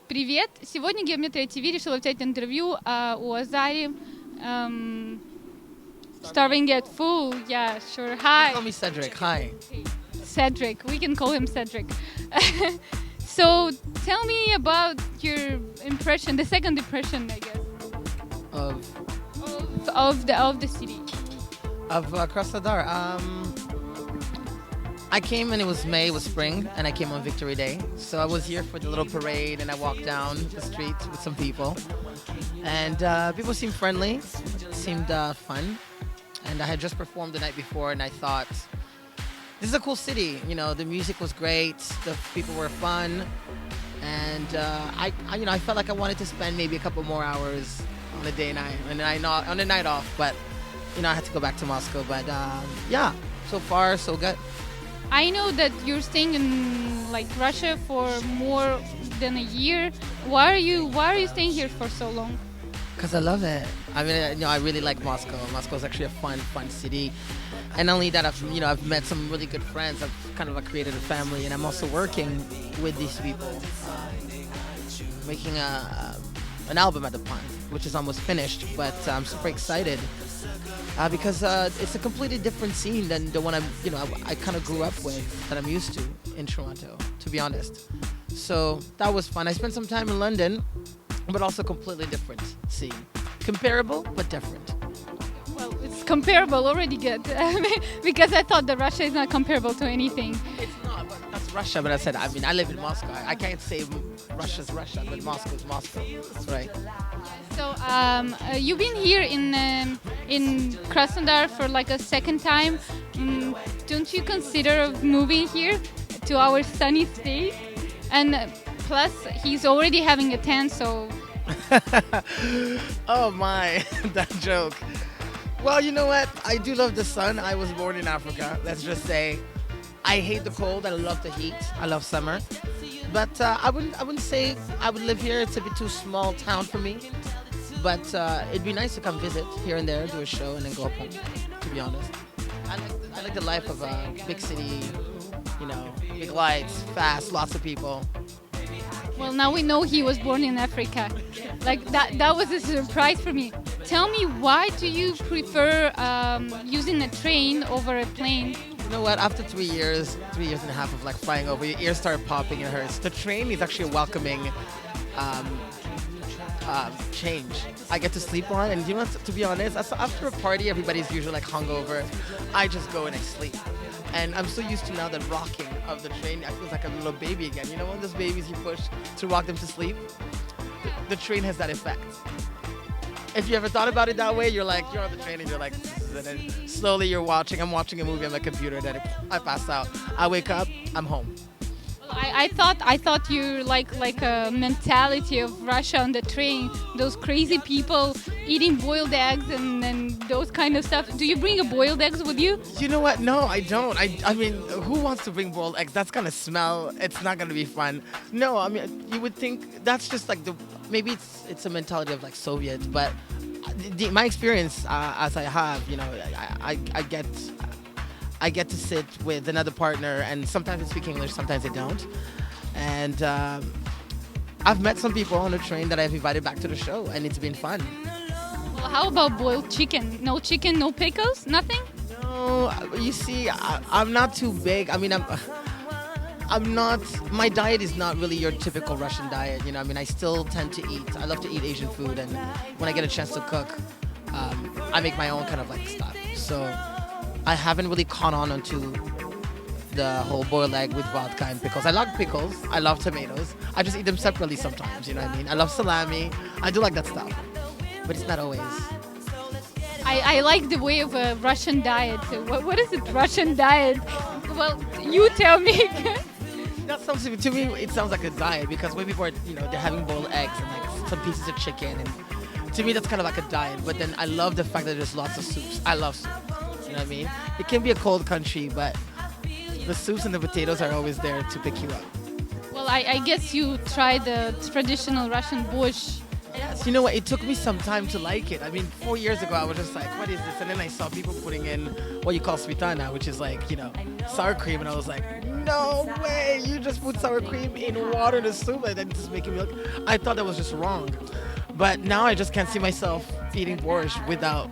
Привет! Сегодня Geometria ТВ решила взять интервью у Азари. Starving at full, yeah, sure. Hi. Call me Cedric. Hi. Cedric, we can call him Cedric. So tell me about your impression, the second impression, I guess, Of of the city. Krasnodar. I came and it was May, it was spring, and I came on Victory Day. So I was here for the little parade, and I walked down the street with some people, and people seemed friendly, seemed fun, and I had just performed the night before, and I thought, this is a cool city. You know, the music was great, the people were fun, and I felt like I wanted to spend maybe a couple more hours on a day night, on a night off, but I had to go back to Moscow. But yeah, so far so good. I know that you're staying in Russia for more than a year. Why are you staying here for so long? Because I love it. I mean, I really like Moscow. Moscow is actually a fun city. And not only that, I've met some really good friends. I've kind of created a family, and I'm also working with these people, making an album at the point, which is almost finished. But I'm super excited because it's a completely different scene than the one I kind of grew up with, that I'm used to in Toronto, to be honest. So that was fun. I spent some time in London, but also completely different scene. Comparable, but different. Well, it's comparable, already good. Because I thought that Russia is not comparable to anything. It's not, but that's Russia. But I live in Moscow. I can't say Russia's Russia, but Moscow is Moscow. That's right. So you've been here in Krasnodar for a second time. Don't you consider moving here to our sunny state? And plus, he's already having a tan, so... Oh my, that joke. Well, you know what? I do love the sun. I was born in Africa. Let's just say I hate the cold. I love the heat. I love summer. But I wouldn't say I would live here. It's a bit too small town for me. But it'd be nice to come visit here and there, do a show, and then go home, to be honest. I like the life of a big city, big lights, fast, lots of people. Well, now we know he was born in Africa. That was a surprise for me. Tell me, why do you prefer using a train over a plane? You know what? After 3 years and a half of flying over, your ears start popping, it hurts. The train is actually a welcoming change. I get to sleep on, and to be honest, after a party, everybody's usually hungover. I just go and I sleep. And I'm so used to now the rocking of the train. I feel like a little baby again. You know, one of those babies you push to rock them to sleep? The train has that effect. If you ever thought about it that way, you're on the train and you're and then slowly I'm watching a movie on my computer, then I pass out. I wake up, I'm home. I thought you like a mentality of Russia on the train, those crazy people eating boiled eggs and those kind of stuff. Do you bring a boiled eggs with you? You know what? No, I don't. I mean, who wants to bring boiled eggs? That's gonna smell. It's not gonna be fun. No, I mean, you would think that's just maybe it's a mentality of Soviets, but my experience as I have, I get to sit with another partner, and sometimes they speak English, sometimes they don't. And I've met some people on the train that I've invited back to the show, and it's been fun. Well, how about boiled chicken? No chicken, no pickles, nothing? No, you see, I'm not too big. I mean, I'm not. My diet is not really your typical Russian diet. I still tend to eat. I love to eat Asian food, and when I get a chance to cook, I make my own kind of stuff. So I haven't really caught on to the whole boiled egg with vodka and pickles. I like pickles. I love tomatoes. I just eat them separately sometimes. You know what I mean? I love salami. I do like that stuff, but it's not always. I like the way of a Russian diet. What is it, Russian diet? Well, you tell me. That sounds to me. It sounds like a diet, because when people are, they're having boiled eggs and some pieces of chicken, and to me that's kind of like a diet. But then I love the fact that there's lots of soups. I love soup. You know what I mean? It can be a cold country, but the soups and the potatoes are always there to pick you up. Well, I guess you tried the traditional Russian borscht. Yes, you know what? It took me some time to like it. I mean, 4 years ago, I was just like, what is this? And then I saw people putting in what you call spitana, which is like, sour cream. And I was like, no way, you just put sour cream in water to soup and then just making milk. I thought that was just wrong. But now I just can't see myself eating borscht without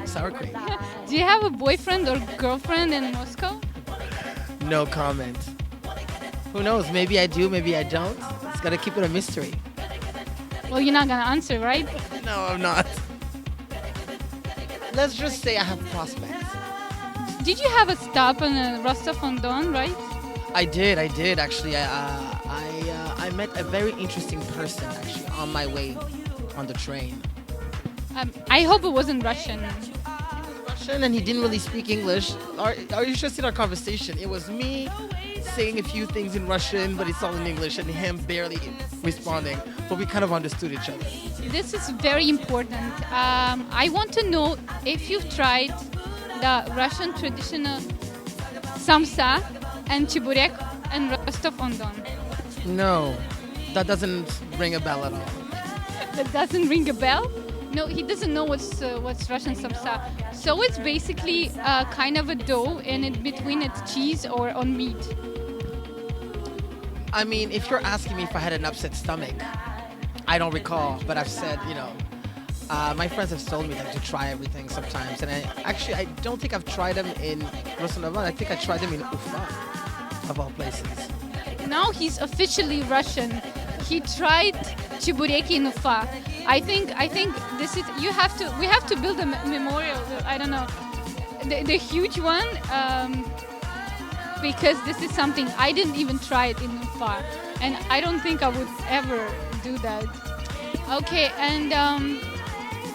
sour cream. Do you have a boyfriend or girlfriend in Moscow? No comment. Who knows? Maybe I do, maybe I don't. It's gotta keep it a mystery. Well, you're not gonna answer, right? No, I'm not. Let's just say I have prospects. Did you have a stop on Rostov-on-Don, right? I did actually. I met a very interesting person actually on my way on the train. I hope it wasn't Russian. Russian, and he didn't really speak English. Are you just in our conversation? It was me saying a few things in Russian, but it's all in English, and him barely responding. But we kind of understood each other. This is very important. I want to know if you've tried the Russian traditional samsa and chiburek and Rostov-on-Don. No, that doesn't ring a bell at all. That doesn't ring a bell? No, he doesn't know what's Russian samsa. So it's basically kind of a dough, and in between it's cheese or on meat. I mean, if you're asking me if I had an upset stomach, I don't recall, but I've said, my friends have told me to try everything sometimes, and I don't think I've tried them in Rostov. I think I tried them in Ufa, of all places. Now he's officially Russian. He tried chibureki in Ufa. I think this is we have to build a memorial. I don't know, the huge one, because this is something I didn't even try it in Ufa, and I don't think I would ever do that. Okay, and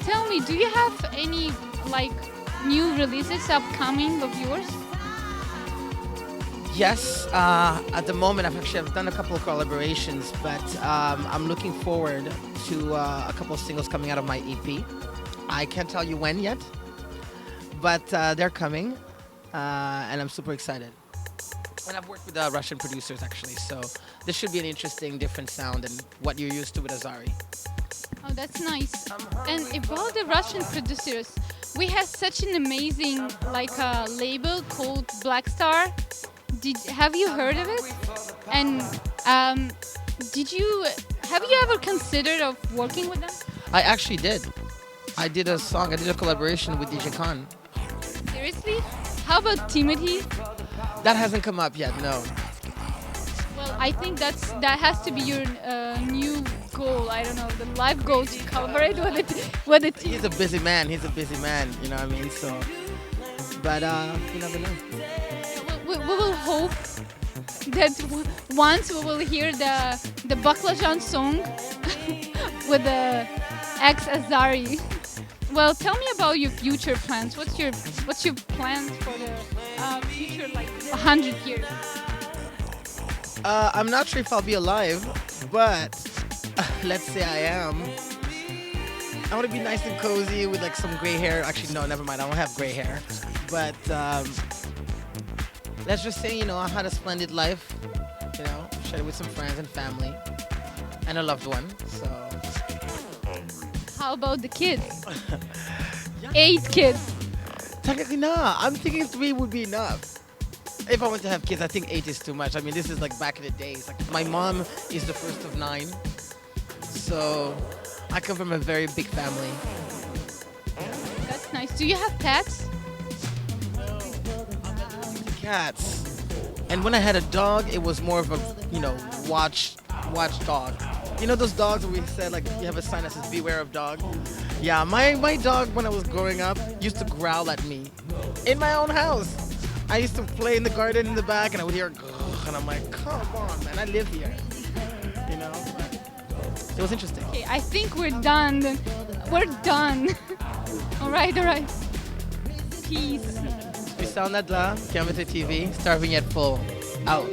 tell me, do you have any new releases upcoming of yours? Yes, at the moment I've done a couple of collaborations, but I'm looking forward to a couple of singles coming out of my EP. I can't tell you when yet, but they're coming, and I'm super excited. And I've worked with Russian producers actually, so this should be an interesting, different sound than what you're used to with Azari. Oh, that's nice. And about the Russian producers, we have such an amazing label called Black Star. Have you heard of it? And have you ever considered of working with them? I actually did. I did a collaboration with DJ Khan. Seriously? How about Timothy? That hasn't come up yet, no. Well, I think that has to be your new goal. I don't know, the life goal to collaborate with it. He's a busy man, you know what I mean? So, but you never know. We will hope that once we will hear the Baklajan song with the ex-Azari. Well, tell me about your future plans. What's your plans for the future, 100 years? I'm not sure if I'll be alive, but let's say I am. I want to be nice and cozy with some gray hair. Actually, no, never mind. I don't have gray hair. But let's just say, I had a splendid life. Shared it with some friends and family and a loved one. So. How about the kids? 8 kids. Technically, nah. I'm thinking 3 would be enough. If I want to have kids, I think 8 is too much. I mean, this is back in the days. My mom is the first of 9. So I come from a very big family. That's nice. Do you have pets? Cats. And when I had a dog, it was more of a, watch dog. You know those dogs where we said you have a sign that says beware of dog? Yeah, my dog when I was growing up used to growl at me in my own house. I used to play in the garden in the back and I would hear and I'm like, come on man, I live here. It was interesting. Okay, I think we're done. We're done. all right. Peace. Spécial Nadla, Geometria TV, starving yet full. Out.